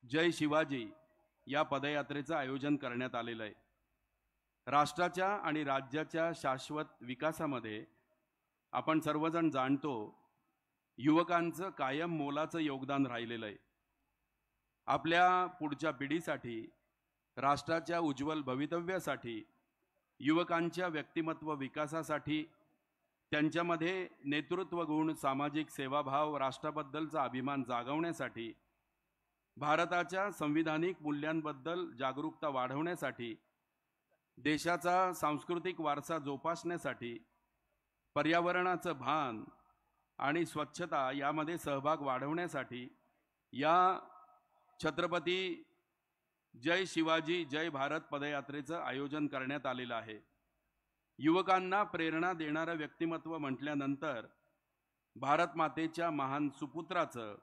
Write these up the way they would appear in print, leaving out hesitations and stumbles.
जय शिवाजी या पदयात्रेचं आयोजन करण्यात आलेलं आहे। राष्ट्राच्या आणि राज्याच्या शाश्वत विकासामध्ये आपण सर्वजण जाणतो युवकांचं कायम मोलाचं योगदान राहिलेलं आहे। आपल्या पुढच्या पिढीसाठी, राष्ट्राच्या उज्ज्वल भवितव्यासाठी, युवकांच्या व्यक्तिमत्व विकासासाठी, त्यांच्यामध्ये नेतृत्व गुण, सामाजिक सेवाभाव, राष्ट्राबद्दलचा अभिमान जागवण्यासाठी, भारताच्या संविधानिक मूल्यांबद्दल जागरूकता वाढवण्यासाठी, देशाचा सांस्कृतिक वारसा जोपासण्यासाठी, पर्यावरणाचं भान आणि स्वच्छता यामध्ये सहभाग वाढवण्यासाठी या छत्रपती जय शिवाजी जय भारत पदयात्रेचं आयोजन करण्यात आलेलं आहे। युवकांना प्रेरणा देणारं व्यक्तिमत्व म्हटल्यानंतर भारत मातेच्या महान सुपुत्राचं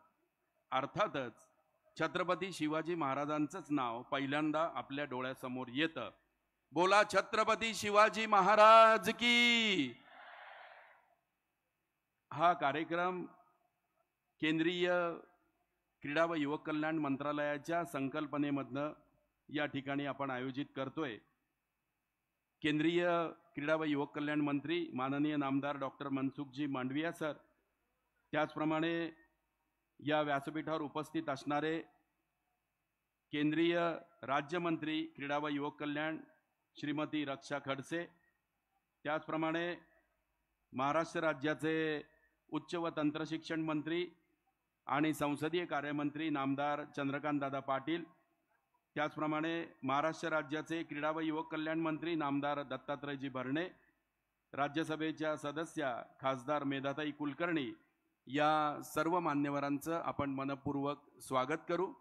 अर्थातच छत्रपती शिवाजी महाराजांचंच नाव पहिल्यांदा आपल्या डोळ्यासमोर येतं। बोला छत्रपती शिवाजी महाराज की। हा कार्यक्रम केंद्रीय क्रीडा व युवक कल्याण मंत्रालयाच्या संकल्पनेमधनं या ठिकाणी आपण आयोजित करतोय। केंद्रीय क्रीडा व युवक कल्याण मंत्री माननीय नामदार डॉक्टर मनसुखजी मांडविया सर, त्याचप्रमाणे या व्यासपीठावर उपस्थित असणारे केंद्रीय राज्यमंत्री क्रीडा व युवक कल्याण श्रीमती रक्षा खडसे, त्याचप्रमाणे महाराष्ट्र राज्याचे उच्च व तंत्रशिक्षण मंत्री आणि संसदीय कार्यमंत्री नामदार चंद्रकांत दादा पाटील, त्याचप्रमाणे महाराष्ट्र राज्याचे क्रीडा व युवक कल्याण मंत्री नामदार दत्तात्रयजी भरणे, राज्यसभेच्या सदस्या खासदार मेधाताई कुलकर्णी, या सर्व मान्यवरांचं आपण मनपूर्वक स्वागत करू।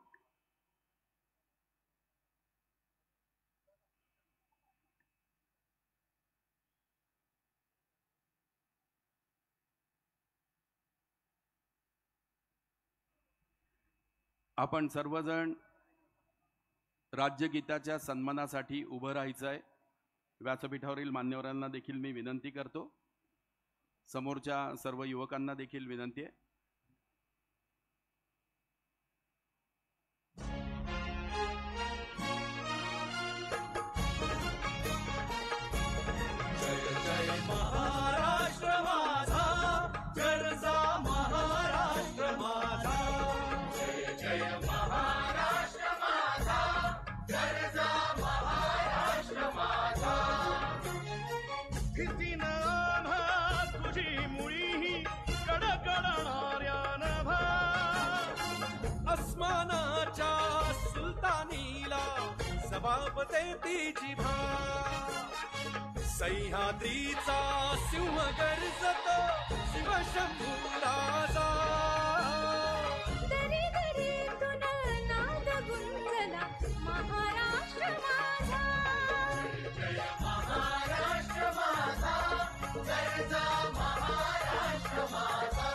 आपण सर्वजण राज्यगीताच्या सन्मानासाठी उभं राहायचं आहे। व्यासपीठावरील मान्यवरांना देखील मी विनंती करतो, समोरच्या सर्व युवकांना देखील विनंती आहे। बापते तिची भा सह्याद्रीचा सिंह गर्जतो शिवशंभू राजा दरी दरीतून नाद गुंजला महाराष्ट्र माझा। जय महाराष्ट्र माझा, जय महाराष्ट्र माझा।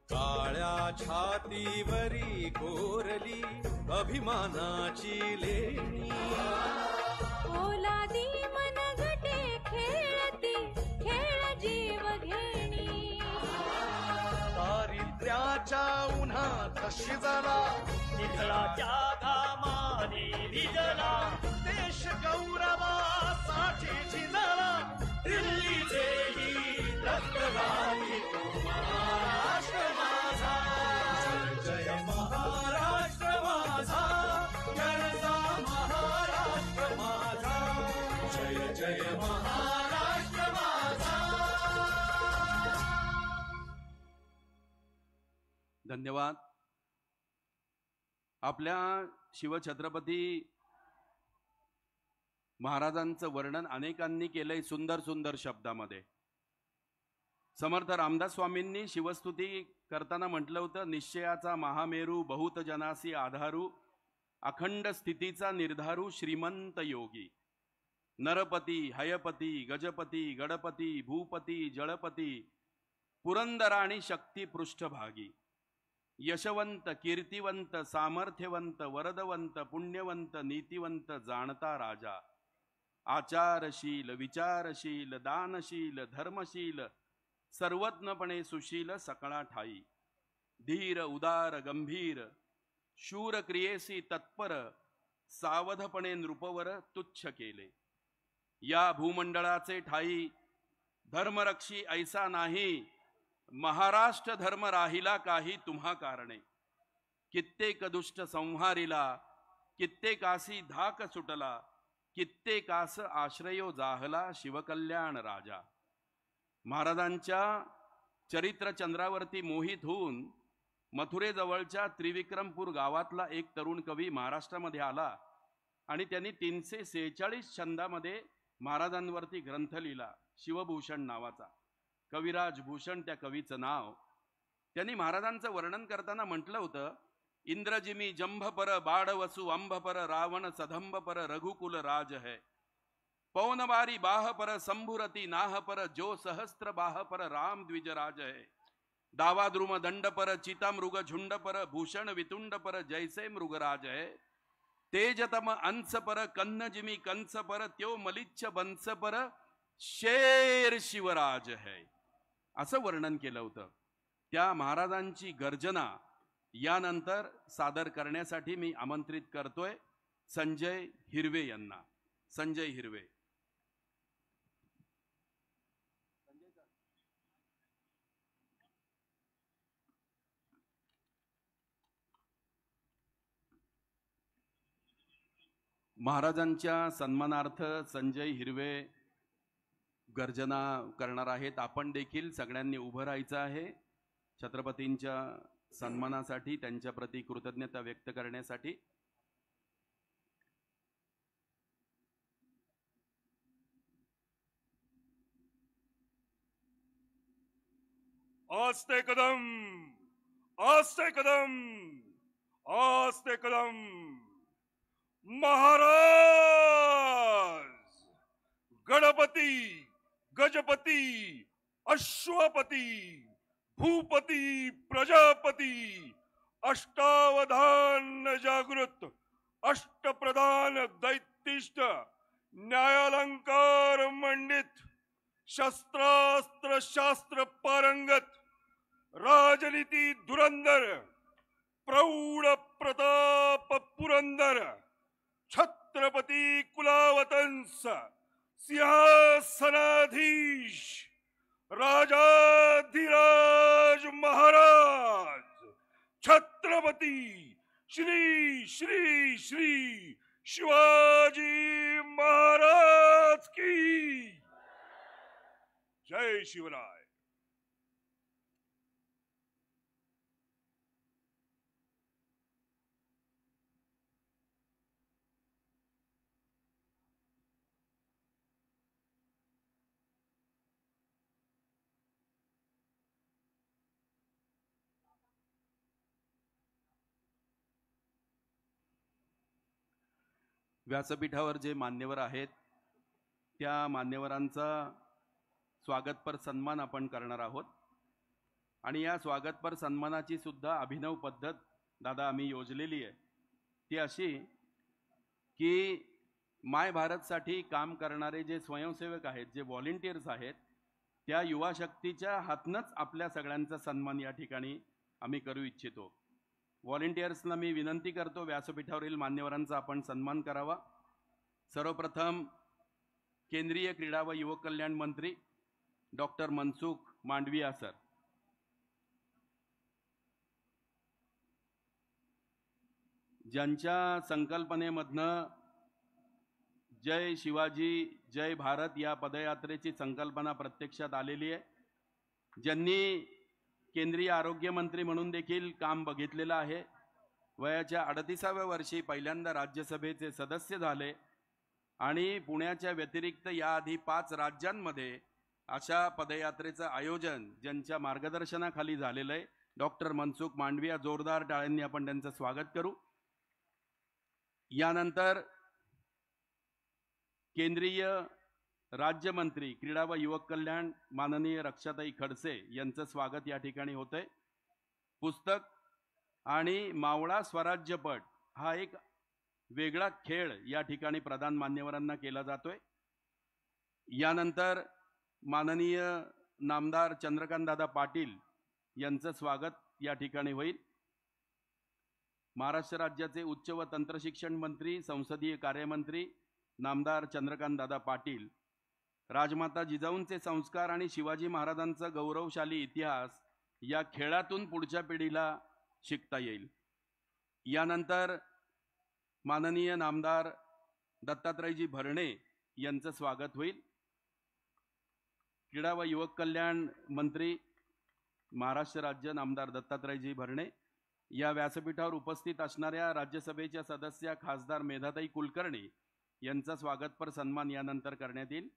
काळ्या छातीवरी कोरली अभिमानाची लेणी, ओलादी मनगटे खेळती खेळ जीव घेणी। दारिद्र्याच्या उन्हात शिजला, निधळाच्या घामाने भिजला, देश गौरवासाठी झिजला, दिल्लीचेही रक्त घाली महाराष्ट्र माझा। जय महाराष्ट्र माझा, गरजा महाराष्ट्र माझा, जय जय महाराष्ट्र माझा। धन्यवाद। आपल्या शिवछत्रपती महाराजांचं वर्णन अनेकांनी केलंय सुंदर सुंदर शब्दामध्ये। समर्थ रामदास स्वामींनी शिवस्तुती करताना म्हटलं होतं, निश्चयाचा महामेरू बहुत जनासी आधारू, अखंड स्थितीचा निर्धारू श्रीमंत योगी, नरपती हयपती गजपती गणपती भूपती जळपती, पुरंदरा आणि शक्ती पृष्ठभागी, यशवंत कीर्तिवंत सामर्थ्यवंत वरदवंत पुण्यवंत नीतिवंत जाणता राजा, आचारशील विचारशील दानशील धर्मशील, सर्वज्ञपणे सुशील सकळा ठाई, धीर उदार गंभीर, शूर क्रियेसी तत्पर सावधपणे नृपवर तुच्छ केले. या भूमंडळाचे ठाई धर्मरक्षी ऐसा नाही, महाराष्ट्र धर्म राहिला काही तुम्हा कारणे. कित्येक दुष्ट संहारिला, कित्येकासी धाक सुटला, कित्येकास आश्रयो जाहला शिवकल्याण राजा. महाराजांच्या चरित्रचंद्रावरती मोहित होऊन मथुरेजवळच्या त्रिविक्रमपूर गावातला एक तरुण कवी महाराष्ट्रामध्ये आला आणि त्यांनी 346 छंदामध्ये महाराजांवरती ग्रंथ लिहिला, शिवभूषण नावाचा. कविराज भूषण त्या कवीचं नाव. त्यांनी महाराजांचं वर्णन करताना म्हटलं होतं, इंद्रजिमी जंभपर बाडवसु अंभपर रावण सदंभपर रघुकुल राज है. पौनबारी बाहपर संभुरती नाहपर जो सहस्त्र बाहपर राम द्विजराज है. दावाद्रुम दंडपर चिता मृग झुंडपर भूषण वितुंडपर जैसे मृगराज है. तेजतम अंसपर कन्नजिमी कंसपर त्यो मलिच्छ बंसपर शेर शिवराज है. असं वर्णन केलं होतं. त्या महाराजांची गर्जना यानंतर सादर करण्यासाठी मी आमंत्रित करतोय संजय हिरवे यांना. संजय हिरवे. महाराजांच्या सन्मानार्थ संजय हिरवे गर्जना करणार आहेत. आपण देखील सगळ्यांनी उभं राहायचं आहे छत्रपतींच्या सन्मानासाठी, त्यांच्या प्रती कृतज्ञता व्यक्त करण्यासाठी. आस्ते कदम, आस्ते कदम, आस्ते कदम. महाराज गणपती गजपती अश्वपती भूपती प्रजापती अष्टावधान जागृत अष्टप्रधान दैतिष्ठ न्यायालंकार मंडित शस्त्रास्त्र शास्त्र पारंगत राजनीती धुरंधर प्रौढ प्रताप पुरंदर छत्रपती कुलावतंस सिंहासनाधीश राजाधिराज महाराज छत्रपती श्री श्री श्री शिवाजी महाराज की जय शिवराय. व्यासपीठावर जे मान्यवर आहेत त्या मान्यवरांचा स्वागतपर सन्मान आपण करणार आहोत. आणि या स्वागतपर सन्मानाची सुद्धा अभिनव पद्धत दादा आम्ही योजलेली आहे. ती अशी की माय भारतसाठी काम करणारे जे स्वयंसेवक आहेत, जे व्हॉलेंटियर्स आहेत, त्या युवा शक्तीच्या हातनंच आपल्या सगळ्यांचा सन्मान या ठिकाणी आम्ही करू इच्छितो. व्हॉलेंटियर्सना मी विनंती करतो व्यासपीठावरील मान्यवरांचा आपण सन्मान करावा. सर्वप्रथम केंद्रीय क्रीडा व युवक कल्याण मंत्री डॉक्टर मनसुख मांडविया सर. ज्यांच्या संकल्पनेमधनं जय शिवाजी जय भारत या पदयात्रेची संकल्पना प्रत्यक्षात आलेली आहे, ज्यांनी केंद्रीय आरोग्य मंत्री म्हणून देखील काम बघितलेलं आहे, वयाच्या 38व्या वर्षी पहिल्यांदा राज्यसभेचे सदस्य झाले आणि पुण्याच्या व्यतिरिक्त याआधी 5 राज्यांमध्ये अशा पदयात्रेचं आयोजन ज्यांच्या मार्गदर्शनाखाली झालेलं आहे, डॉक्टर मनसुख मांडविया. जोरदार टाळ्यांनी आपण त्यांचं स्वागत करू. यानंतर केंद्रीय राज्यमंत्री क्रीडा व युवक कल्याण माननीय रक्षाताई खडसे यांचं स्वागत या ठिकाणी होतंय. पुस्तक आणि मावळा स्वराज्यपट हा एक वेगळा खेळ या ठिकाणी प्रधान मान्यवरांना केला जातोय. यानंतर माननीय नामदार चंद्रकांत दादा पाटील यांचं स्वागत या ठिकाणी होईल. महाराष्ट्र राज्याचे उच्च व तंत्रशिक्षण मंत्री संसदीय कार्यमंत्री नामदार चंद्रकांतदादा पाटील राजमाता जिजाऊंचे संस्कार आणि शिवाजी महाराजांचा गौरवशाली इतिहास या खेळातून पुढच्या पिढीला शिकता येईल. यानंतर माननीय नामदार दत्तात्रयजी भरणे यांचं स्वागत होईल. क्रीडा व युवक कल्याण मंत्री महाराष्ट्र राज्य नामदार दत्तात्रयजी भरणे या व्यासपीठावर उपस्थित असणाऱ्या राज्यसभेच्या सदस्य खासदार मेधाताई कुलकर्णी यांचा स्वागतपर सन्मान यानंतर करण्यात येईल.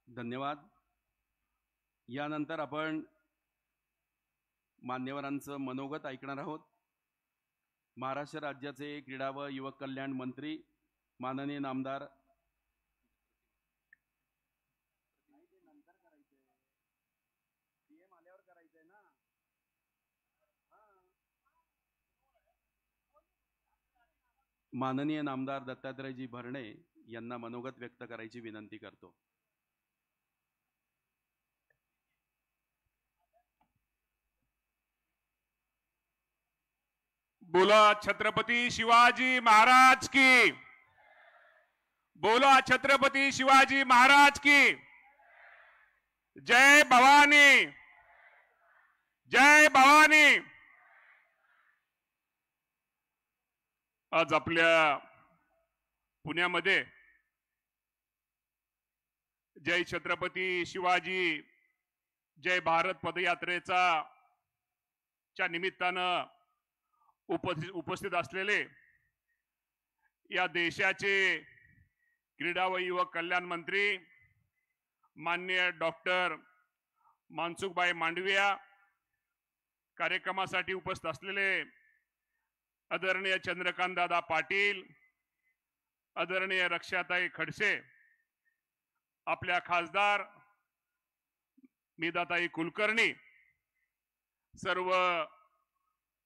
धन्यवाद. यानंतर आपण मान्यवरांचं मनोगत ऐकणार आहोत. महाराष्ट्र राज्याचे क्रीडा व युवक कल्याण मंत्री माननीय नामदार माननीय नामदार दत्तात्रयजी भरणे यांना मनोगत व्यक्त करायची विनंती करतो. बोला छत्रपती शिवाजी महाराज की. बोला छत्रपती शिवाजी महाराज की. जय भवानी. जय भवानी. आज आपल्या पुण्यामध्ये जय छत्रपती शिवाजी जय भारत पदयात्रेचा च्या निमित्तानं उपस्थित असलेले या देशाचे क्रीडा व युवक कल्याण मंत्री माननीय डॉक्टर मनसुखभाई मांडविया, कार्यक्रमासाठी उपस्थित असलेले आदरणीय चंद्रकांतदादा पाटील, आदरणीय रक्षाताई खडसे, आपल्या खासदार मेधाताई कुलकर्णी, सर्व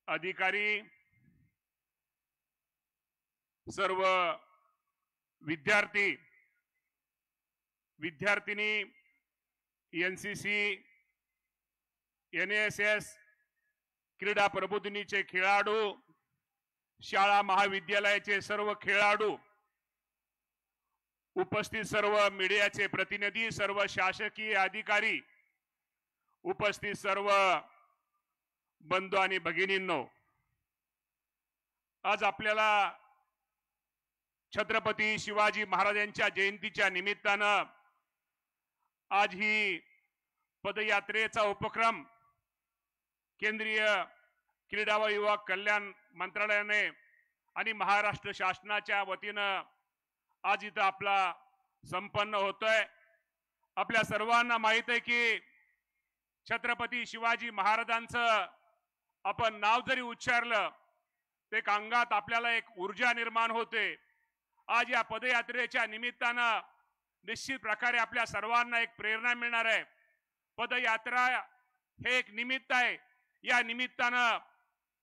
अधिकारी, सर्व विद्यार्थी विद्यार्थिनी, एनसीसी, एनएसएस, क्रीडा प्रबोधिनीचे खेळाडू, शाळा महाविद्यालयाचे सर्व खेळाडू, उपस्थित सर्व मीडियाचे प्रतिनिधी, सर्व शासकीय अधिकारी, उपस्थित सर्व बंधू आणि भगिनींनो, आज आपल्याला छत्रपती शिवाजी महाराजांच्या जयंतीच्या निमित्तानं आज ही पदयात्रेचा उपक्रम केंद्रीय क्रीडा व युवक कल्याण मंत्रालयाने आणि महाराष्ट्र शासनाच्या वतीनं आज इथं आपला संपन्न होतोय. आपल्या सर्वांना माहित आहे की छत्रपती शिवाजी महाराजांचं आपण नाव जरी उच्चारलं ते अंगात आपल्याला एक ऊर्जा निर्माण होते. आज या पदयात्रेच्या निमित्तानं निश्चित प्रकारे आपल्या सर्वांना एक प्रेरणा मिळणार आहे. पदयात्रा हे एक निमित्त आहे. या निमित्तानं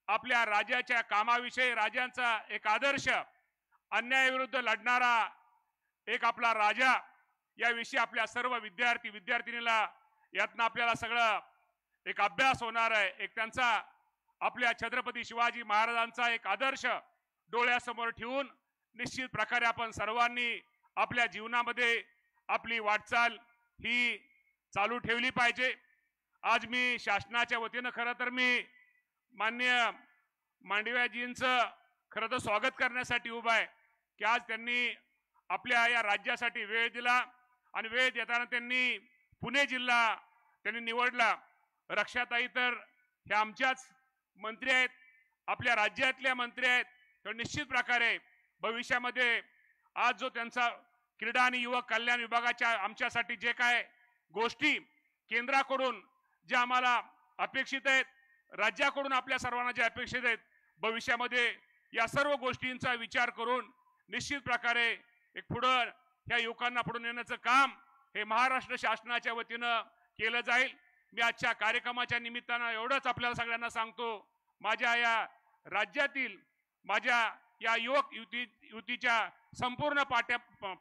आपल्या राज्याच्या कामाविषयी राजांचा एक आदर्श, अन्यायाविरुद्ध लढणारा एक आपला राजा, याविषयी आपल्या सर्व विद्यार्थी विद्यार्थिनीला यातनं आपल्याला सगळं एक अभ्यास होणार आहे. एक त्यांचा आपल्या छत्रपती शिवाजी महाराजांचा एक आदर्श डोळ्यासमोर ठेवून निश्चित प्रकारे आपण सर्वांनी आपल्या जीवनामध्ये आपली वाटचाल ही चालू ठेवली पाहिजे. आज मी शासनाच्या वतीनं खरं तर मी माननीय मांडवियाजींचं खरं तर स्वागत करण्यासाठी उभा आहे की आज त्यांनी आपल्या या राज्यासाठी वेळ दिला आणि वेळ देताना त्यांनी पुणे जिल्हा त्यांनी निवडला. रक्षाताई तर हे आमच्याच मंत्री आहेत, आपल्या राज्यातल्या मंत्री आहेत. तर निश्चित प्रकारे भविष्यामध्ये आज जो त्यांचा क्रीडा आणि युवक कल्याण विभागाच्या आमच्यासाठी जे काय गोष्टी केंद्राकडून जे आम्हाला अपेक्षित आहेत, राज्याकडून आपल्या सर्वांना जे अपेक्षित आहेत, भविष्यामध्ये या सर्व गोष्टींचा विचार करून निश्चित प्रकारे एक पुढं ह्या युवकांना पुढे नेण्याचं काम हे महाराष्ट्र शासनाच्या वतीनं केलं जाईल. मी आजच्या कार्यक्रमाच्या निमित्तानं एवढंच आपल्याला सगळ्यांना सांगतो, माझ्या या राज्यातील माझ्या या युवक युतीच्या संपूर्ण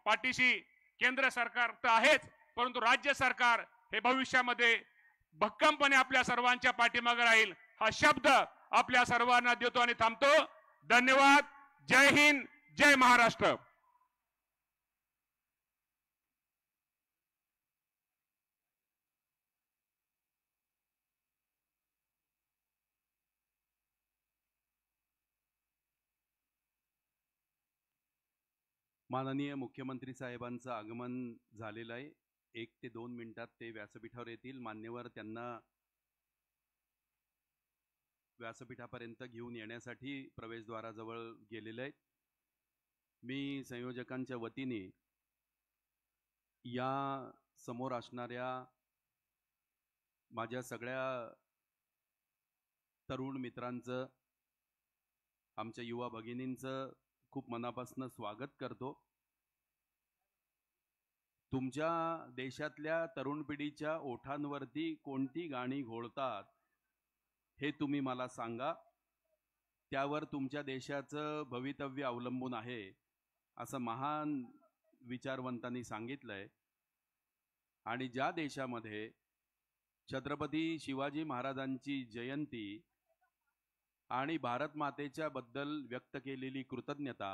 पाठीशी केंद्र सरकार तर आहेच, परंतु राज्य सरकार हे भविष्यामध्ये भक्कमपणे आपल्या सर्वांच्या पाठीमागे राहील हा शब्द आपल्या सर्वांना देतो आणि थांबतो. धन्यवाद. जय हिंद, जय महाराष्ट्र. माननीय मुख्यमंत्री साहेबांचं आगमन झालेलं आहे. 1 ते 2 मिनिटात ते व्यासपीठावर येतील. मान्यवर त्यांना व्यासपीठापर्यंत घेऊन येण्यासाठी प्रवेशद्वाराजवळ गेलेले आहेत. मी संयोजकांच्या वतीने या समोर असणाऱ्या माझ्या सगळ्या तरुण मित्रांचं, आमच्या युवा भगिनींचं खूप मनापासून स्वागत करतो. तुमच्या देशातल्या तरुण पिढीच्या ओठांवरती कोणती गाणी घोळतात हे तुम्ही मला सांगा. त्यावर तुमच्या देशाचं भवितव्य अवलंबून आहे असं महान विचारवंतांनी सांगितलंय. आणि ज्या देशामध्ये छत्रपती शिवाजी महाराजांची जयंती आणि भारत मातेच्या बद्दल व्यक्त केलेली कृतज्ञता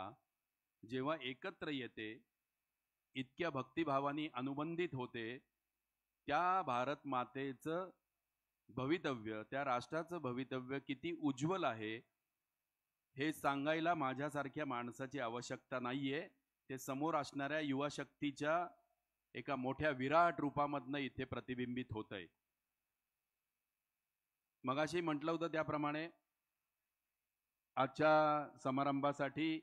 जेव्हा एकत्र येते, इतक्या भक्तिभावाने अनुबंधित होते, त्या भारत मातेचं भवितव्य, त्या राष्ट्राचं भवितव्य किती उज्ज्वल आहे हे सांगायला माझ्यासारख्या माणसाची आवश्यकता नाहीये. ते समोर असणाऱ्या युवा शक्तीच्या एका मोठ्या विराट रूपामधनं इथे प्रतिबिंबित होतंय. मगाशी म्हटलं होतं त्याप्रमाणे आजच्या समारंभासाठी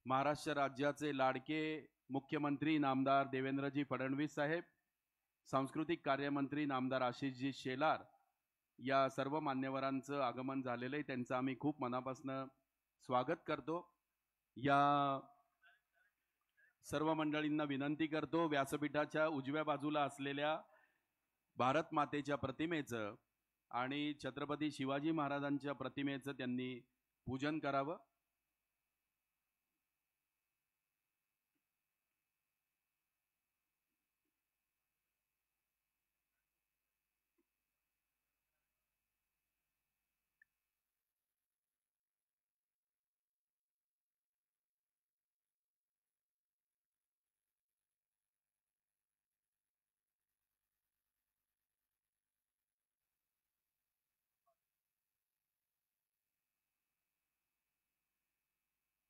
महाराष्ट्र राज्याचे लाडके मुख्यमंत्री नामदार देवेंद्रजी फडणवीस साहेब, सांस्कृतिक कार्यमंत्री नामदार आशिषजी शेलार या सर्व मान्यवरांचं आगमन झालेलं आहे. त्यांचं आम्ही खूप मनापासून स्वागत करतो. या सर्व मंडळींना विनंती करतो, व्यासपीठाच्या उजव्या बाजूला असलेल्या भारत मातेच्या प्रतिमेचं आणि छत्रपती शिवाजी महाराजांच्या प्रतिमेचं त्यांनी पूजन करावं.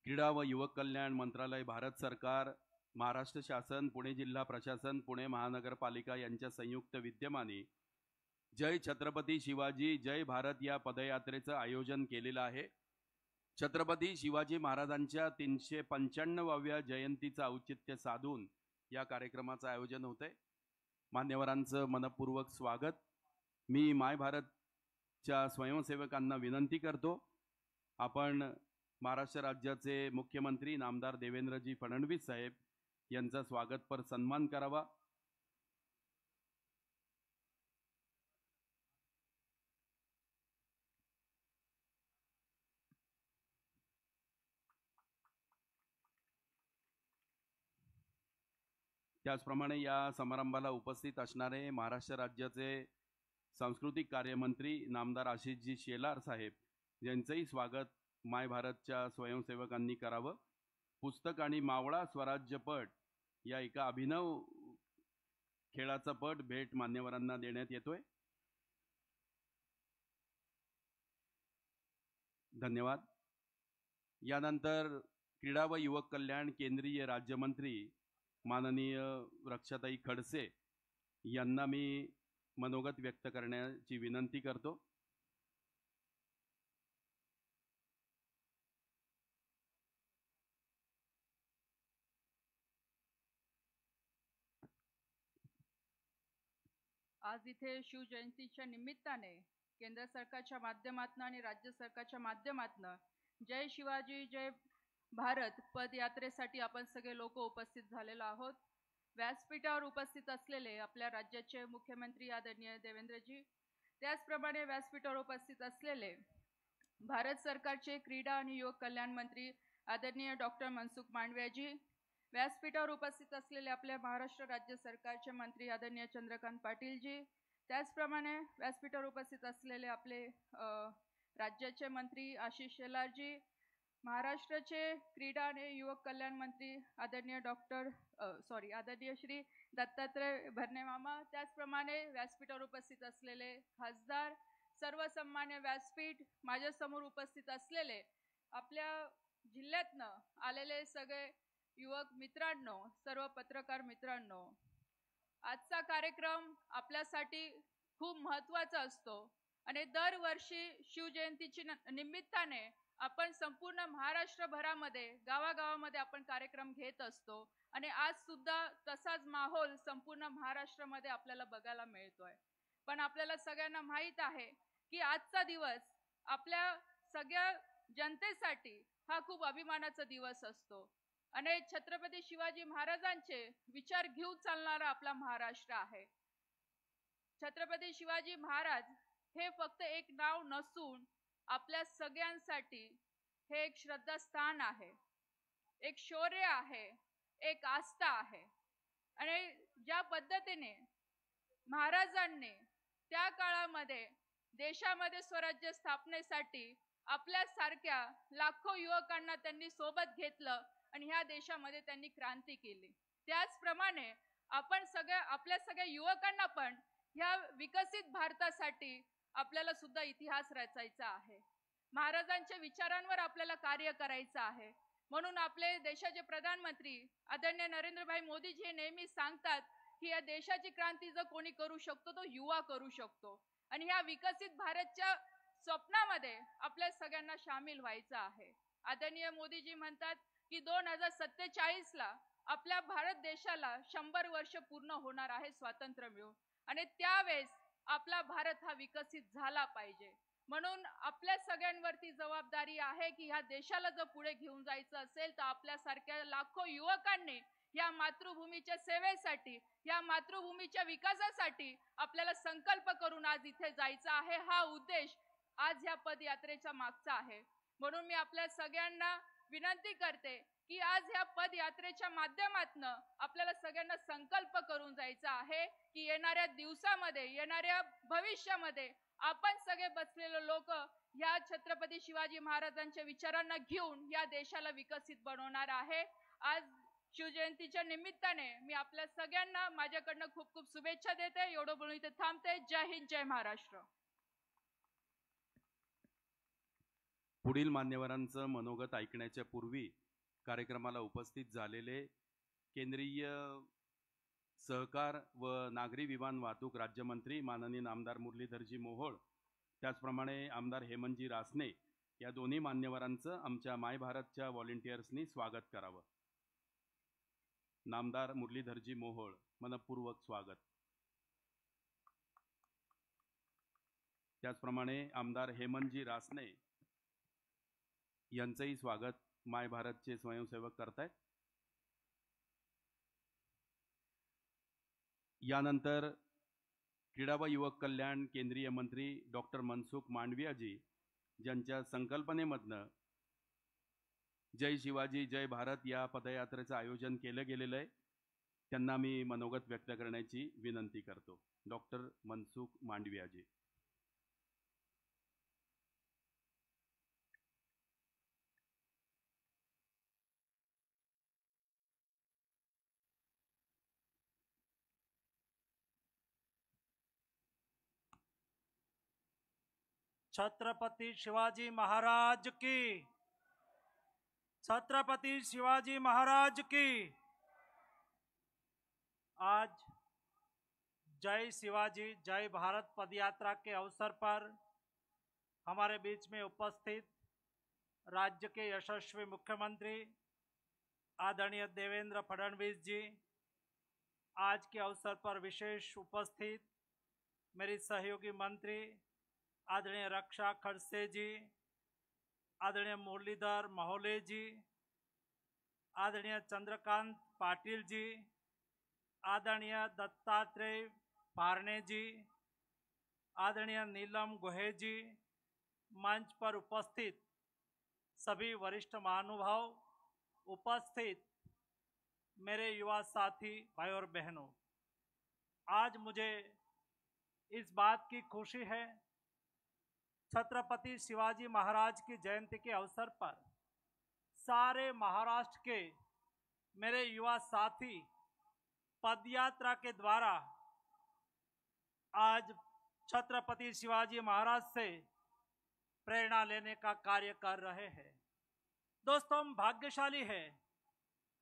क्रीडा व युवक कल्याण मंत्रालय, भारत सरकार, महाराष्ट्र शासन, पुणे जिल्हा प्रशासन, पुणे महानगरपालिका यांच्या संयुक्त विद्यमाने जय छत्रपती शिवाजी जय भारत या पदयात्रेचं आयोजन केलेलं आहे. छत्रपती शिवाजी महाराजांच्या 395व्या जयंतीचं औचित्य साधून या कार्यक्रमाचं आयोजन होतंय. मान्यवरांचं मनपूर्वक स्वागत. मी माय भारतच्या स्वयंसेवकांना विनंती करतो, आपण महाराष्ट्र राज्याचे मुख्यमंत्री नामदार देवेंद्रजी फडणवीस साहेब यांचा स्वागतपर सन्मान करावा. त्याचप्रमाणे या समारंभाला उपस्थित असणारे महाराष्ट्र राज्याचे सांस्कृतिक कार्यमंत्री नामदार आशिषजी शेलार साहेब यांचंही स्वागत माय भारतच्या स्वयंसेवकांनी करावं. पुस्तक आणि मावळा स्वराज्य पट या एका अभिनव खेळाचा पट भेट मान्यवरांना देण्यात येतोय. धन्यवाद. यानंतर क्रीडा व युवक कल्याण केंद्रीय राज्यमंत्री माननीय रक्षाताई खडसे यांना मी मनोगत व्यक्त करण्याची विनंती करतो. आज इथे शिवजयंतीच्या निमित्ताने केंद्र सरकारच्या माध्यमातून आणि राज्य सरकारच्या माध्यमातून जय शिवाजी जय भारत पदयात्रेसाठी आपण सगळे लोक उपस्थित झालेलो आहोत. व्यासपीठावर उपस्थित असलेले आपल्या राज्याचे मुख्यमंत्री आदरणीय देवेंद्रजी, त्याचप्रमाणे व्यासपीठावर उपस्थित असलेले भारत सरकारचे क्रीडा आणि युवक कल्याण मंत्री आदरणीय डॉक्टर मनसुख मांडवियाजी, व्यासपीठावर उपस्थित असलेले आपल्या महाराष्ट्र राज्य सरकारचे मंत्री आदरणीय चंद्रकांत पाटीलजी, त्याचप्रमाणे व्यासपीठावर उपस्थित असलेले आपले राज्याचे मंत्री आशिष शेलारजी, महाराष्ट्राचे क्रीडा आणि युवक कल्याण मंत्री आदरणीय आदरणीय श्री दत्तात्रय भरणे मामा, त्याचप्रमाणे व्यासपीठावर उपस्थित असलेले खासदार, सर्व सन्मान्य व्यासपीठ, माझ्यासमोर उपस्थित असलेले आपल्या जिल्ह्यातनं आलेले सगळे युवक मित्रांनो, सर्व पत्रकार मित्रांनो, आजचा कार्यक्रम आपल्यासाठी खूप महत्त्वाचा असतो आणि दरवर्षी शिवजयंतीची निमित्ताने आपण संपूर्ण महाराष्ट्रभरामध्ये गावागावामध्ये आपण कार्यक्रम घेत असतो आणि आज सुद्धा तसाच माहोल संपूर्ण महाराष्ट्रामध्ये आपल्याला बघायला मिळतोय. पण आपल्याला सगळ्यांना माहीत आहे की आजचा दिवस आपल्या सगळ्या जनतेसाठी हा खूप अभिमानाचा दिवस असतो आणि छत्रपती शिवाजी महाराजांचे विचार घेऊन चालणारा आपला महाराष्ट्र आहे. छत्रपती शिवाजी महाराज हे फक्त एक नाव नसून आपल्या सगळ्यांसाठी हे एक श्रद्धास्थान आहे, एक शौर्य आहे, एक आस्था आहे. आणि ज्या पद्धतीने महाराजांनी त्या काळामध्ये देशामध्ये स्वराज्य स्थापनेसाठी आपल्यासारख्या लाखो युवकांना त्यांनी सोबत घेतलं आणि ह्या देशामध्ये त्यांनी क्रांती केली. त्याचप्रमाणे आपण आपल्या सगळ्या युवकांना पण ह्या विकसित भारतासाठी आपल्याला सुद्धा इतिहास रचायचा आहे. महाराजांच्या विचारांवर आपल्याला कार्य करायचं आहे. म्हणून आपले देशाचे प्रधानमंत्री आदरणीय नरेंद्रभाई मोदीजी हे नेहमी सांगतात की या देशाची क्रांती जर कोणी करू शकतो तो युवा करू शकतो आणि ह्या विकसित भारतच्या स्वप्नामध्ये आपल्या सगळ्यांना सामील व्हायचं आहे. आदरणीय मोदीजी म्हणतात की 2047ला आपल्या भारत देशाला 100 वर्ष पूर्ण होणार आहे स्वातंत्र्य मिळून आणि त्यावेळेस आपला भारत हा विकसित झाला पाहिजे. म्हणून आपल्या सगळ्यांवरती जबाबदारी आहे की ह्या देशाला जर पुढे घेऊन जायचं असेल तर आपल्यासारख्या लाखो युवकांनी या मातृभूमीच्या सेवेसाठी, या मातृभूमीच्या विकासासाठी आपल्याला संकल्प करून आज इथे जायचं आहे. हा उद्देश आज ह्या पदयात्रेच्या मागचा आहे. म्हणून मी आपल्या सगळ्यांना विनंती करते की आज ह्या पदयात्रेच्या माध्यमातून आपल्याला सगळ्यांना संकल्प करून जायचा आहे की येणाऱ्या दिवसामध्ये, येणाऱ्या भविष्यामध्ये आपण सगळे बसलेले लोक या छत्रपती शिवाजी महाराजांच्या विचारांना घेऊन या देशाला विकसित बनवणार आहे. आज शिवजयंतीच्या निमित्ताने मी आपल्या सगळ्यांना माझ्याकडनं खूप खूप शुभेच्छा देते. एवढं बोलून इथे थांबते. जय हिंद, जय महाराष्ट्र. पुढील मान्यवरांचं मनोगत ऐकण्याच्या पूर्वी कार्यक्रमाला उपस्थित झालेले केंद्रीय सहकार व नागरी विमान वाहतूक राज्यमंत्री माननीय आमदार मुरलीधरजी मोहोळ, त्याचप्रमाणे आमदार हेमंतजी रासने या दोन्ही मान्यवरांचं आमच्या माय भारतच्या व्हॉलेंटियर्सनी स्वागत करावं. नामदार मुरलीधरजी मोहोळ, मनपूर्वक स्वागत. त्याचप्रमाणे आमदार हेमंतजी रासने यांचंही स्वागत माय भारतचे स्वयंसेवक करतायत. यानंतर क्रीडा व युवक कल्याण केंद्रीय मंत्री डॉक्टर मनसुख मांडवियाजी ज्यांच्या संकल्पनेमधनं जय शिवाजी जय भारत या पदयात्रेचं आयोजन केलं गेलेलं आहे, त्यांना मी मनोगत व्यक्त करण्याची विनंती करतो. डॉक्टर मनसुख मांडवियाजी. छत्रपति शिवाजी महाराज की, छत्रपति शिवाजी महाराज की। आज जय शिवाजी जय भारत पदयात्रा के अवसर पर हमारे बीच में उपस्थित राज्य के यशस्वी मुख्यमंत्री आदरणीय देवेंद्र फडणवीस जी, आज के अवसर पर विशेष उपस्थित मेरी सहयोगी मंत्री आदरणीय रक्षा खड़से जी, आदरणीय मुरलीधर महोले जी, आदरणीय चंद्रकांत पाटिल जी, आदरणीय दत्तात्रेय पारणे जी, आदरणीय नीलम गोहे जी, मंच पर उपस्थित सभी वरिष्ठ महानुभाव, उपस्थित मेरे युवा साथी भाई और बहनों, आज मुझे इस बात की खुशी है, छत्रपति शिवाजी महाराज की जयंती के अवसर पर सारे महाराष्ट्र के मेरे युवा साथी पदयात्रा के द्वारा आज छत्रपति शिवाजी महाराज से प्रेरणा लेने का कार्य कर रहे हैं। दोस्तों, हम भाग्यशाली हैं,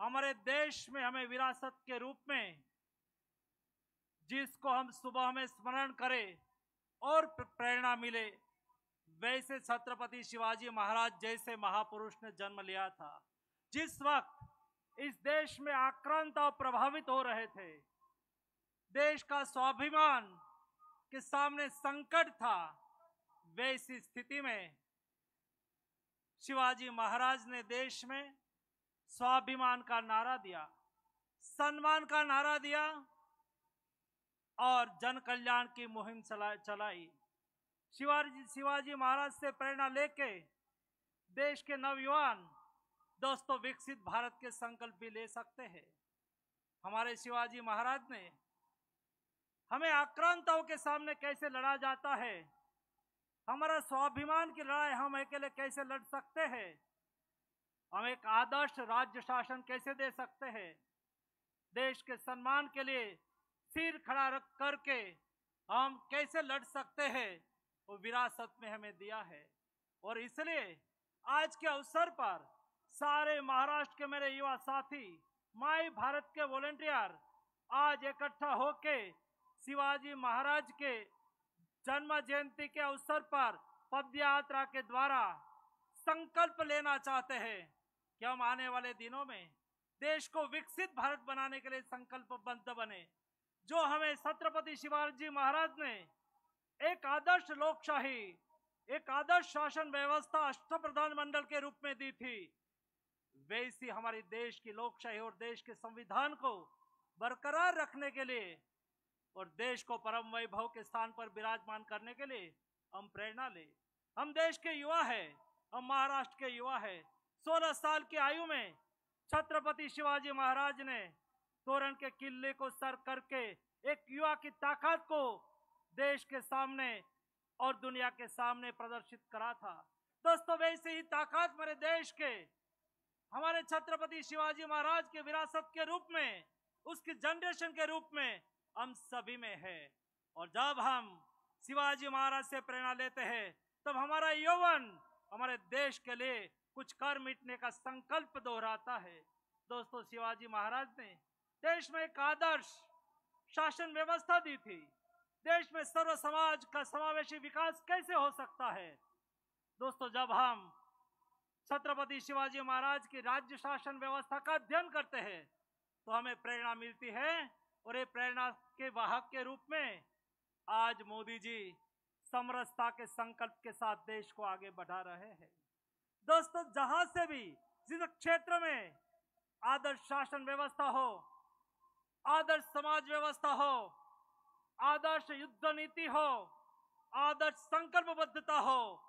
हमारे देश में हमें विरासत के रूप में जिसको हम सुबह में स्मरण करें और प्रेरणा मिले, वैसे छत्रपति शिवाजी महाराज जैसे महापुरुष ने जन्म लिया था। जिस वक्त इस देश में आक्रांत और प्रभावित हो रहे थे, देश का स्वाभिमान के सामने संकट था, वैसी स्थिति में शिवाजी महाराज ने देश में स्वाभिमान का नारा दिया, सम्मान का नारा दिया और जन कल्याण की मुहिम चलाई। शिवाजी महाराज से प्रेरणा लेके देश के नवयुवान दोस्तों विकसित भारत के संकल्प भी ले सकते हैं। हमारे शिवाजी महाराज ने हमें आक्रांताओं के सामने कैसे लड़ा जाता है, हमारा स्वाभिमान की लड़ाई हम अकेले कैसे लड़ सकते हैं, हम एक आदर्श राज्य शासन कैसे दे सकते हैं, देश के सम्मान के लिए सिर खड़ा रख करके हम कैसे लड़ सकते हैं, वो विरासत में हमें दिया है। और इसलिए आज के अवसर पर सारे महाराष्ट्र के मेरे युवा साथी, माई भारत के वॉलंटियर आज इकट्ठा होके शिवाजी महाराज के जन्म जयंती के अवसर पर पदयात्रा के द्वारा संकल्प लेना चाहते हैं कि हम आने वाले दिनों में देश को विकसित भारत बनाने के लिए संकल्पबद्ध बने। जो हमें छत्रपति शिवाजी महाराज ने एक आदर्श लोकशाही, एक आदर्श शासन व्यवस्था अष्टप्रधान मंडल के रूप में दी थी, वैसी हमारी देश की लोकशाही और देश के संविधान को बरकरार रखने के लिए और देश को परम वैभव के स्थान पर विराजमान करने के लिए हम प्रेरणा ले। हम देश के युवा हैं, हम महाराष्ट्र के युवा हैं। 16 साल की आयु में छत्रपति शिवाजी महाराज ने तोरण के किले को सर करके एक युवा की ताकत को देश के सामने और दुनिया के सामने प्रदर्शित करा था। दोस्तों, वैसे ही ताकत मेरे देश के हमारे छत्रपति शिवाजी महाराज के विरासत के रूप में, उसकी जनरेशन के रूप में हम सभी में है। और जब हम शिवाजी महाराज से प्रेरणा लेते हैं, तब हमारा यौवन हमारे देश के लिए कुछ कर मिटने का संकल्प दोहराता है। दोस्तों, शिवाजी महाराज ने देश में एक आदर्श शासन व्यवस्था दी थी। देश में सर्व समाज का समावेशी विकास कैसे हो सकता है? दोस्तों, जब हम छत्रपति शिवाजी महाराज की राज्य शासन व्यवस्था का अध्ययन करते हैं, तो हमें प्रेरणा मिलती है और ये प्रेरणा के वाहक के रूप में आज मोदी जी समरसता के संकल्प के साथ देश को आगे बढ़ा रहे हैं। दोस्तों, जहां से भी जिस क्षेत्र में आदर्श शासन व्यवस्था हो, आदर्श समाज व्यवस्था हो, आदर्श युद्ध नीति हो, आदर्श संकल्पबद्धता हो,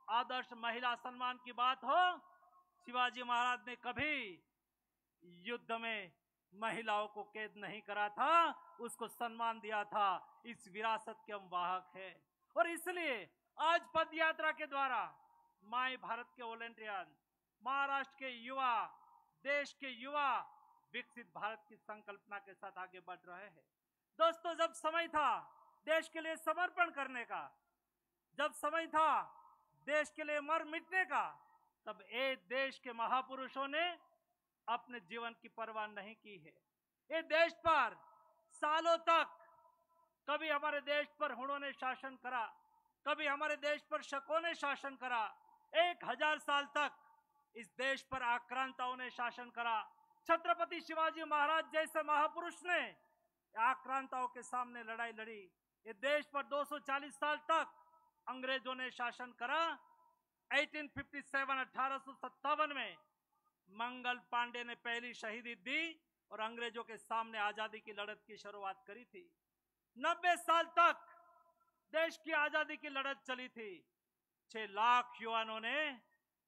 आदर्श महिला सम्मान की बात हो, शिवाजी महाराज ने कभी युद्ध में महिलाओं को कैद नहीं करा था, उसको सम्मान दिया था। इस विरासत के हम वाहक हैं और इसलिए आज पदयात्रा के द्वारा माई भारत के वॉलंटियर, महाराष्ट्र के युवा, देश के युवा विकसित भारत की संकल्पना के साथ आगे बढ़ रहे हैं। दोस्तों, जब समय था देश के लिए समर्पण करने का, जब समय था देश के लिए मर मिटने का, तब एक देश के महापुरुषों ने अपने जीवन की परवाह नहीं की है। ये देश पर सालों तक कभी हमारे देश पर हुणों ने शासन करा, कभी हमारे देश पर शकों ने शासन करा। 1000 साल तक इस देश पर आक्रांताओं ने शासन करा। छत्रपति शिवाजी महाराज जैसे महापुरुष ने आक्रांताओं के सामने लड़ाई लड़ी। ये देश पर 240 साल तक अंग्रेजों ने शासन करा। 1857 में मंगल पांडे ने पहली शहीदी दी और अंग्रेजों के सामने आजादी की लड़त की शुरुआत करी थी। 90 साल तक देश की आजादी की लड़त चली थी। 6 लाख युवाओं ने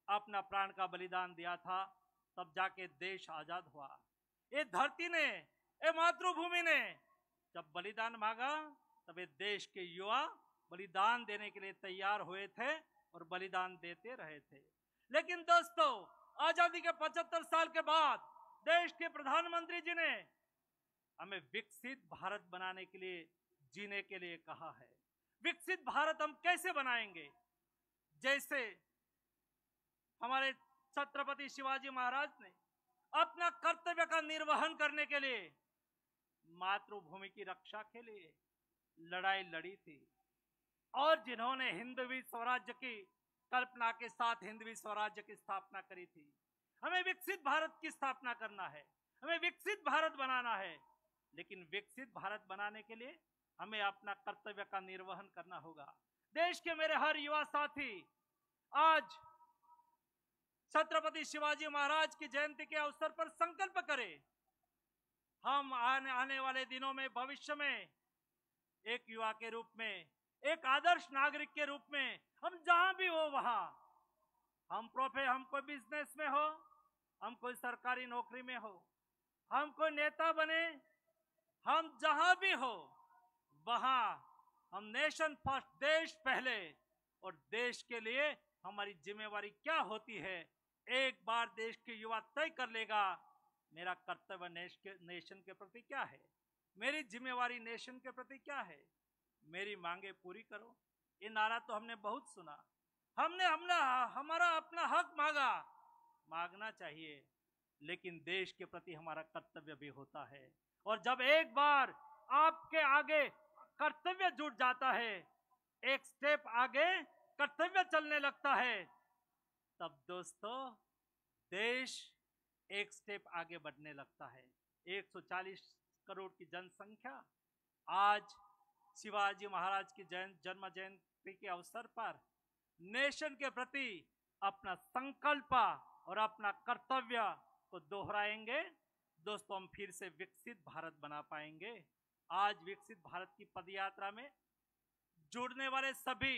अपना प्राण का बलिदान दिया था, तब जाके देश आजाद हुआ। ये धरती ने, ये मातृभूमि ने जब बलिदान मांगा तब ये देश के युवा बलिदान देने के लिए तैयार हुए थे और बलिदान देते रहे थे। लेकिन दोस्तों, आजादी के 75 साल के बाद देश के प्रधानमंत्री जी ने हमें विकसित भारत बनाने के लिए, जीने के लिए कहा है। विकसित भारत हम कैसे बनाएंगे? जैसे हमारे छत्रपति शिवाजी महाराज ने अपना कर्तव्य का निर्वहन करने के लिए मातृभूमि की रक्षा के लिए लड़ाई लड़ी थी, और जिन्होंने हिंदवी स्वराज्य की कल्पना के साथ हिंदवी स्वराज्य की स्थापना करी थी। हमें विकसित भारत की स्थापना करना है, हमें विकसित भारत बनाना है, लेकिन विकसित भारत बनाने के लिए हमें अपना कर्तव्य का निर्वहन करना होगा। देश के मेरे हर युवा साथी आज छत्रपति शिवाजी महाराज की जयंती के अवसर पर संकल्प करें। हम आने वाले दिनों में, भविष्य में एक युवा के रूप में, एक आदर्श नागरिक के रूप में, हम जहां भी हो वहां, हम कोई बिजनेस में हो, हम कोई सरकारी नौकरी में हो, हम कोई नेता बने, हम जहां भी हो वहां हम नेशन फर्स्ट, देश पहले, और देश के लिए हमारी जिम्मेवारी क्या होती है, एक बार देश के युवा तय कर लेगा। मेरा कर्तव्य नेशन के प्रति क्या है, मेरी जिम्मेवारी नेशन के प्रति क्या है, मेरी मांगे पूरी करो। ये नारा तो हमने बहुत सुना, हमारा अपना हक मांगना चाहिए, लेकिन देश के प्रति हमारा कर्तव्य भी होता है। और जब एक बार आपके आगे कर्तव्य जुट जाता है, एक स्टेप आगे कर्तव्य चलने लगता है, तब दोस्तों देश एक स्टेप आगे बढ़ने लगता है। 140 करोड़ की जनसंख्या आज शिवाजी महाराज की जन्म जयंती के अवसर पर नेशन के प्रति अपना संकल्प और अपना कर्तव्य को दोहराएंगे। दोस्तों, हम फिर से विकसित भारत बना पाएंगे। आज विकसित भारत की पदयात्रा में जुड़ने वाले सभी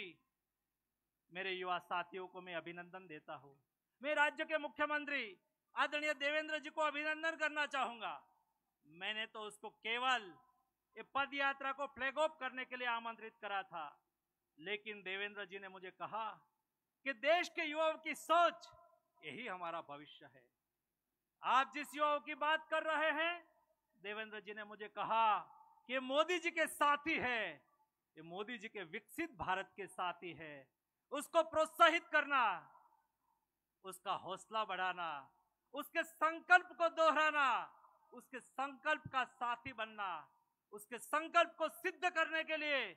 मेरे युवा साथियों को मैं अभिनंदन देता हूं। मैं राज्य के मुख्यमंत्री आदरणीय देवेंद्र जी को अभिनंदन करना चाहूंगा। मैंने तो उसको केवल ये पद यात्रा को फ्लैग ऑफ करने के लिए आमंत्रित करा था, लेकिन देवेंद्र जी ने मुझे कहा कि देश के युवाओं की सोच यही हमारा भविष्य है। आप जिस युवाओं की बात कर रहे हैं, देवेंद्र जी ने मुझे कहा कि मोदी जी के साथी है, ये मोदी जी के विकसित भारत के साथी है। उसको प्रोत्साहित करना, उसका हौसला बढ़ाना, उसके संकल्प को दोहराना, उसके संकल्प का साथी बनना, उसके संकल्प को सिद्ध करने के लिए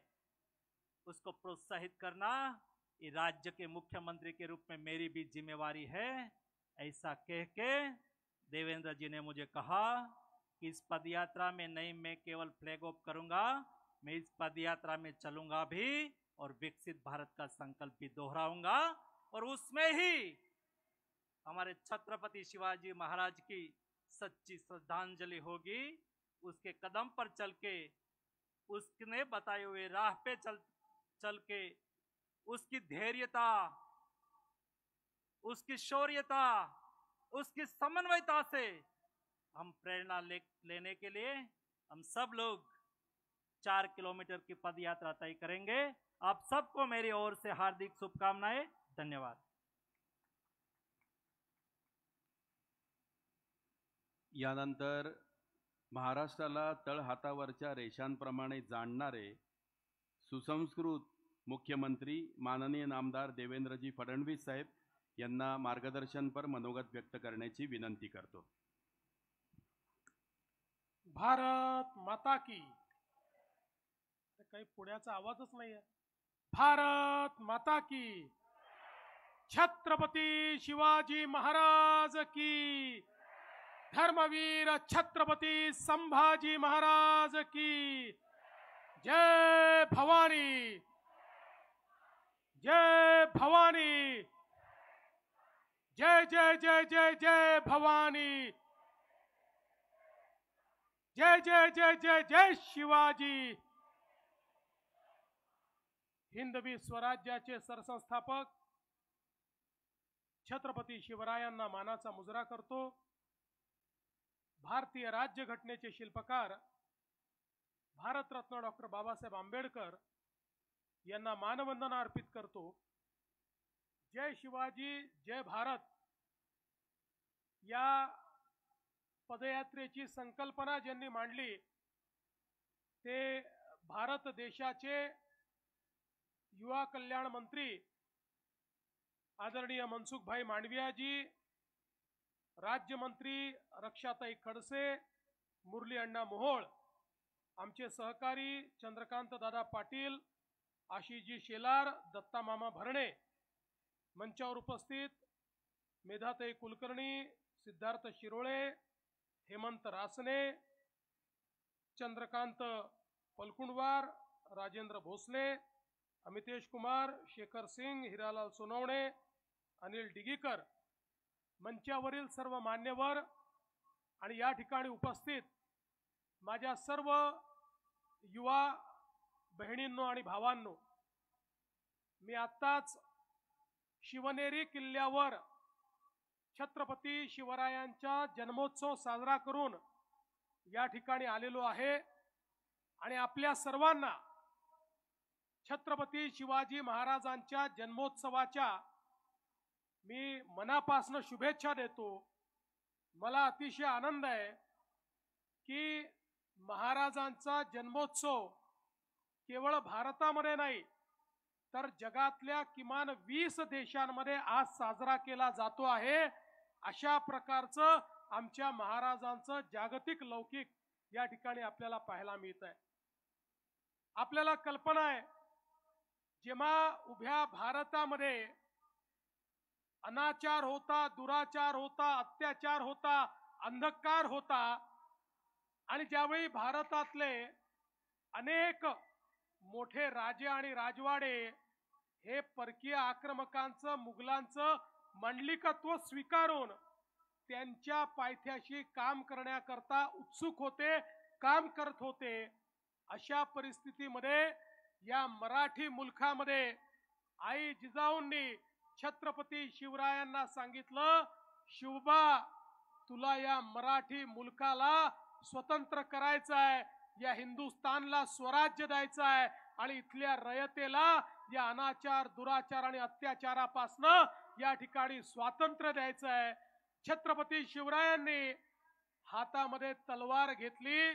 उसको प्रोत्साहित करना, ये राज्य के मुख्यमंत्री के रूप में मेरी भी जिम्मेवारी है। ऐसा कह के देवेंद्र जी ने मुझे कहा कि इस पदयात्रा में नहीं मैं केवल फ्लैग ऑफ करूंगा, मैं इस पदयात्रा में चलूंगा भी और विकसित भारत का संकल्प भी दोहराऊंगा, और उसमें ही हमारे छत्रपति शिवाजी महाराज की सच्ची श्रद्धांजलि होगी। उसके कदम पर चल के, उसने बताए हुए राह पे चल के, उसकी धैर्यता, उसकी शौर्यता, उसकी समन्वयता से हम प्रेरणा लेने के लिए हम सब लोग 4 किलोमीटर की पद यात्रा तय करेंगे। आप सबको मेरी ओर से हार्दिक शुभकामनाएं। धन्यवाद। यानंतर महाराष्ट्राला तळहातावरच्या रेषांप्रमाणे जाणणारे सुसंस्कृत मुख्यमंत्री माननीय नामदार देवेंद्रजी फडणवीस साहेब यांना मार्गदर्शनपर मनोगत व्यक्त करण्याची विनंती करतो। भारत माता की, काही पुण्याचा आवाजच नाहीये। भारत माता की, छत्रपती शिवाजी महाराज की, धर्मवीर छत्रपती संभाजी महाराज की, जय भवानी, जय भवानी, जय जय जय जय जय भवानी, जय जय जय जय जय शिवाजी। हिंदवी स्वराज्याचे सरसंस्थापक छत्रपती शिवरायांना मानाचा मुजरा करतो। भारतीय राज्यघटनेचे शिल्पकार भारतरत्न डॉक्टर बाबासाहेब आंबेडकर यांना मानवंदना अर्पित करतो. जय शिवाजी जय भारत या पदयात्रेची संकल्पना ज्यांनी मांडली ते भारत देशाचे युवा कल्याण मंत्री आदरणीय मनसुखभाई मांडवियाजी, राज्यमंत्री रक्षाताई खडसे, मुरली अण्णा मोहोळ, आमचे सहकारी चंद्रकांत दादा पाटील, आशिषजी शेलार, दत्ता मामा भरणे, मंचावर उपस्थित मेधाताई कुलकर्णी, सिद्धार्थ शिरोळे, हेमंत रासने, चंद्रकांत पलकुंडवार, राजेंद्र भोसले, अमितेश कुमार, शेखर सिंग, हिरालाल सोनवणे, अनिल डिगीकर, मंचावरील सर्व मान्यवर आणि या ठिकाणी उपस्थित माझ्या सर्व युवा बहिणींनो आणि भावांनो, मी आत्ताच शिवनेरी किल्ल्यावर छत्रपती शिवरायांचा जन्मोत्सव साजरा करून या ठिकाणी आलेलो आहे आणि आपल्या सर्वांना छत्रपती शिवाजी महाराजांच्या जन्मोत्सवाच्या मी मनापासून शुभेच्छा देतो. मला अतिशय आनंद आहे की महाराजांचा जन्मोत्सव केवळ भारतामध्ये नाही तर जगातल्या किमान 20 देशांमध्ये आज साजरा केला जातो आहे. अशा प्रकारचं आमच्या महाराजांचं जागतिक लौकिक या ठिकाणी आपल्याला पाहायला मिळत आहे. आपल्याला कल्पना आहे जेव्हा उभ्या भारतामध्ये अनाचार होता, दुराचार होता, अत्याचार होता, अंधकार होता आणि ज्यावेळी भारतातले अनेक मोठे राजे आणि राजवाडे हे परकीय आक्रमकांचं, मुघलांचं मंडलिकत्व स्वीकारून त्यांच्या पायथ्याशी काम करण्याकरता उत्सुक होते, काम करत होते, अशा परिस्थितीमध्ये या मराठी मुलखामध्ये आई जिजाऊंनी छत्रपती शिवरायांना सांगितलं, शिवबा तुला या मराठी मुलखाला स्वतंत्र करायचं आहे, या हिंदुस्थानला स्वराज्य द्यायचं आहे आणि इथल्या रयतेला या अनाचार, दुराचार आणि अत्याचारापासनं या ठिकाणी स्वातंत्र्य द्यायचं आहे. छत्रपती शिवरायांनी हातामध्ये तलवार घेतली,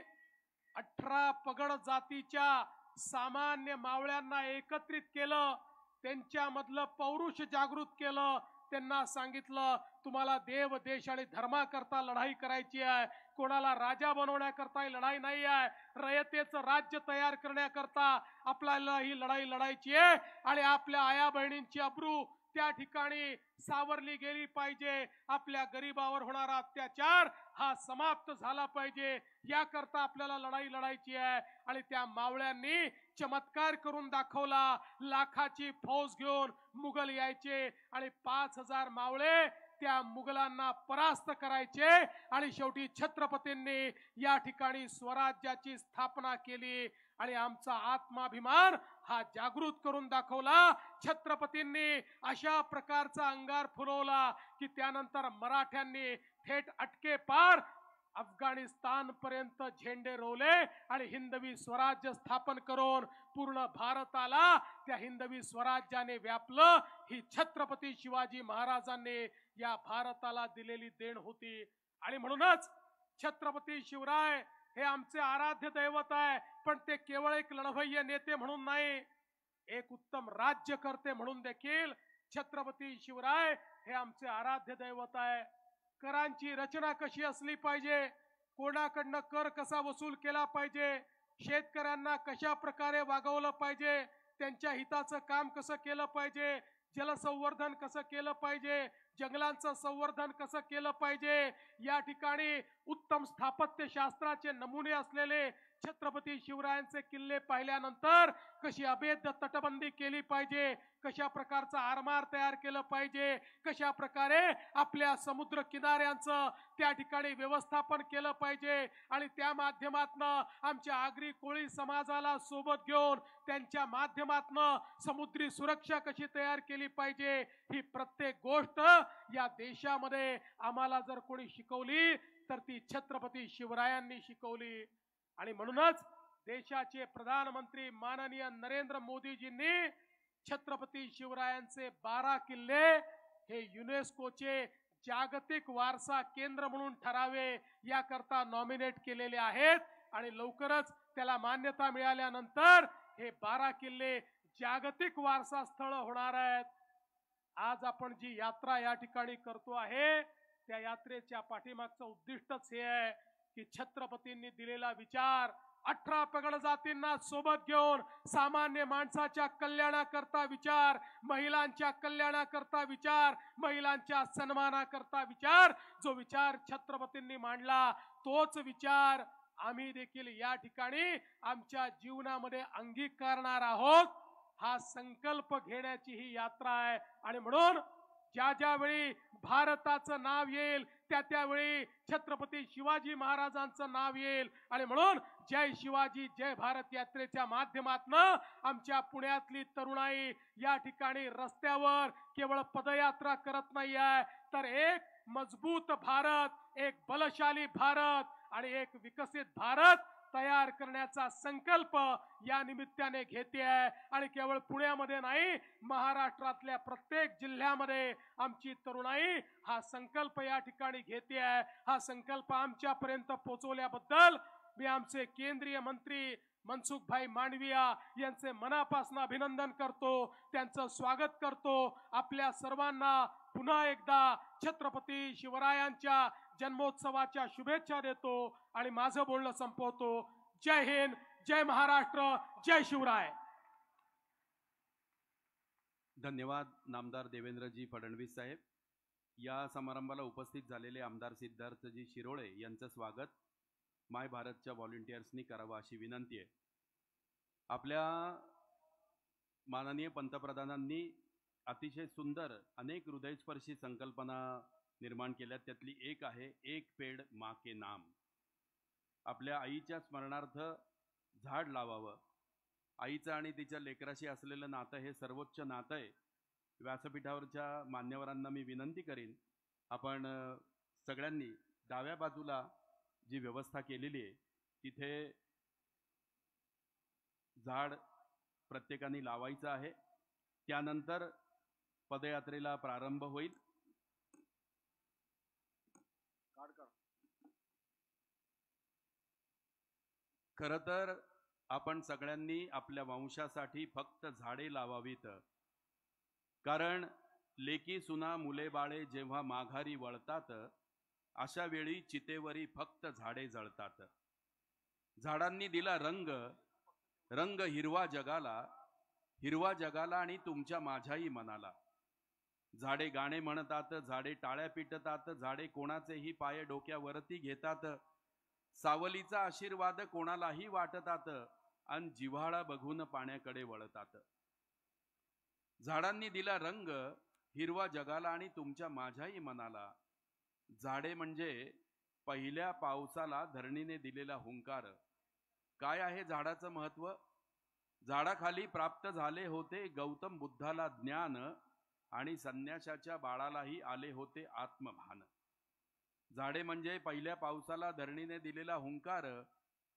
18 पगड जातीच्या सामान्य मावळ्यांना एकत्रित केलं, त्यांच्यामधलं पौरुष जागृत केलं, त्यांना सांगितलं तुम्हाला देव, देश आणि धर्माकरता लढाई करायची आहे, कोणाला राजा बनवण्याकरता ही लढाई नाही आहे, रयतेचं राज्य तयार करण्याकरता आपल्याला ही लढाई लढायची आहे आणि आपल्या आया बहिणींची अब्रू त्या ठिकाणी सावरली गेली पाहिजे. आपल्या गरिबावर होणारा अत्याचार हा समाप्त झाला पाहिजे, याकरता आपल्याला लढाई लढायची आहे. आणि त्या मावळ्यांनी चमत्कार करून दाखवला. लाखाची फौज घेऊन मुघल यायचे आणि 5000 मावळे त्या मुघलांना परास्त करायचे आणि शेवटी छत्रपतींनी या ठिकाणी स्वराज्याची स्थापना केली आणि आमचा आत्माभिमान हा जागृत करून दाखवला. छत्रपतींनी अशा प्रकारचा अंगार फुलवला की त्यानंतर मराठ्यांनी थेट अटके पार अफगाणिस्तान पर्यंत झेंडे रोवले आणि हिंदवी स्वराज्य स्थापन करून पूर्ण भारताला त्या हिंदवी स्वराज्याने व्यापलं. ही छत्रपती शिवाजी महाराजांनी या भारताला दिलेली देण होती. आणि म्हणूनच छत्रपती शिवराय हे आमचे आराध्य दैवत आहे, पण ते केवळ एक लढवय्ये नेते म्हणून नाही, एक उत्तम राज्यकर्ते म्हणून देखील छत्रपती शिवराय हे आमचे आराध्य दैवत आहे. करांची रचना कशी असली पाहिजे, कोणाकडनं कर कसा वसूल केला पाहिजे, शेतकऱ्यांना कशा प्रकारे वागवलं पाहिजे, त्यांच्या हिताचं काम कसं केलं पाहिजे, जलसंवर्धन कसं केलं पाहिजे, जंगलांचं संवर्धन कसं केलं पाहिजे, या ठिकाणी उत्तम स्थापत्य शास्त्राचे नमुने असलेले छत्रपती शिवरायांचे किल्ले पाहिल्यानंतर कशी अभेद्य तटबंदी केली पाहिजे, कशा प्रकारचं आरमार तयार केलं पाहिजे, कशा प्रकारे आपल्या समुद्र किनाऱ्यांचं त्या ठिकाणी व्यवस्थापन केलं पाहिजे आणि त्या माध्यमातनं आमच्या आगरी कोळी समाजाला सोबत घेऊन त्यांच्या माध्यमातनं समुद्री सुरक्षा कशी तयार केली पाहिजे, ही प्रत्येक गोष्ट या देशामध्ये आम्हाला जर कोणी शिकवली तर ती छत्रपती शिवरायांनी शिकवली. आणि म्हणूनच देशाचे प्रधानमंत्री माननीय नरेंद्र मोदीजींनी छत्रपती शिवरायांचे 12 किल्ले हे युनेस्कोचे जागतिक वारसा केंद्र म्हणून ठरावे याकरता नॉमिनेट केलेले आहेत. आणि लवकरच त्याला मान्यता मिळाल्यानंतर हे 12 किल्ले जागतिक वारसा स्थळ होणार आहेत. आज आपण जी यात्रा या ठिकाणी करतो आहे त्या यात्रेच्या पाठीमागचं उद्दिष्टच हे आहे की छत्रपतींनी दिलेला विचार 18 पगड जातींना सोबत घेऊन सामान्य माणसाच्या कल्याणाकरता विचार, महिलांच्या कल्याणाकरता विचार, महिलांच्या सन्मानाकरता विचार, जो विचार छत्रपतींनी मांडला तोच विचार आम्ही देखील या ठिकाणी आमच्या जीवनामध्ये अंगीकारणार आहोत. हा संकल्प घेण्याची ही यात्रा आहे. आणि म्हणून ज्या ज्या वेळी भारताचं नाव येईल त्या त्यावेळी छत्रपती शिवाजी महाराजांचं नाव येईल. आणि म्हणून जय शिवाजी जय भारत यात्रेच्या माध्यमातून आमच्या पुण्यातली तरुणाई या ठिकाणी रस्त्यावर केवळ पदयात्रा करत नाही आहे, तर एक मजबूत भारत, एक बलशाली भारत आणि एक विकसित भारत तयार करण्याचा संकल्प या निमित्ताने घेते आहे. आणि केवळ पुण्यामध्ये नाही, महाराष्ट्रातल्या प्रत्येक जिल्ह्यामध्ये आमची तरुणाई हा संकल्प या ठिकाणी घेते आहे. हा संकल्प आमच्यापर्यंत पोहोचवल्याबद्दल मी आमचे केंद्रीय मंत्री मनसुखभाई मांडविया यांचे मनापासून अभिनंदन करतो, त्यांचं स्वागत करतो. आपल्या सर्वांना पुन्हा एकदा छत्रपती शिवरायांच्या जन्मोत्सवाच्या शुभेच्छा देतो आणि माझं बोलणं संपवतो. जय हिंद, जय महाराष्ट्र, जय शिवराय. धन्यवाद नामदार देवेंद्रजी फडणवीस साहेब. या समारंभाला उपस्थित झालेले आमदार सिद्धार्थजी शिरोळे यांचं स्वागत माय भारतच्या व्हॉलंटियर्सनी करावं अशी विनंती आहे. आपल्या माननीय पंतप्रधानांनी अतिशय सुंदर अनेक हृदयस्पर्शी संकल्पना निर्माण केल्यात. त्यातली एक आहे एक पेड माँ के नाम. आपल्या आईच्या स्मरणार्थ झाड लावावं. आईचं आणि तिच्या लेकराशी असलेलं नातं हे सर्वोच्च नातं आहे. व्यासपीठावरच्या मान्यवरांना मी विनंती करीन, आपण सगळ्यांनी डाव्या बाजूला जी व्यवस्था केलेली आहे तिथे झाड प्रत्येकाने लावायचं आहे. त्यानंतर पदयात्रेला प्रारंभ होईल. खरं तर आपण सगळ्यांनी आपल्या वंशासाठी फक्त झाडे लावावीत, कारण लेकी सुना मुले बाळे जेव्हा माघारी वळतात अशा वेळी चितेवरी फक्त झाडे जळतात. झाडांनी दिला रंग, रंग हिरवा जगाला, हिरवा जगाला आणि तुमच्या माझ्याही मनाला. झाडे गाणे म्हणतात, झाडे टाळ्या पिटतात, झाडे कोणाचेही पाय डोक्यावरती घेतात. सावलीचा आशीर्वाद कोणालाही वाटतात आणि जिव्हाळा बघून पाण्याकडे वळतात. झाडांनी दिला रंग हिरवा जगाला आणि तुमच्या माझ्याही मनाला. झाडे म्हणजे पहिल्या पावसाला धरणीने दिलेला हुंकार. काय आहे झाडाचं महत्व? झाडाखाली प्राप्त झाले होते गौतम बुद्धाला ज्ञान आणि संन्याशाच्या बाळालाही आले होते आत्मभान. झाडे म्हणजे पहिल्या पावसाला धरणीने दिलेला हुंकार,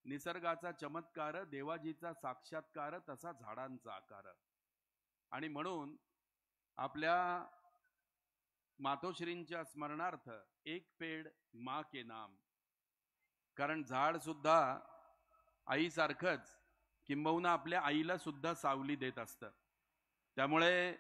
निसर्गाचा चमत्कार, देवाजीचा साक्षात्कार, तसा झाडांचा आकार. आणि म्हणून आपल्या मातोश्रींच्या स्मरणार्थ एक पेड माँ के नाम. कारण झाड सुद्धा आईसारखंच किंबहुना आपल्या आईला सुद्धा सावली देत असतं. त्यामुळे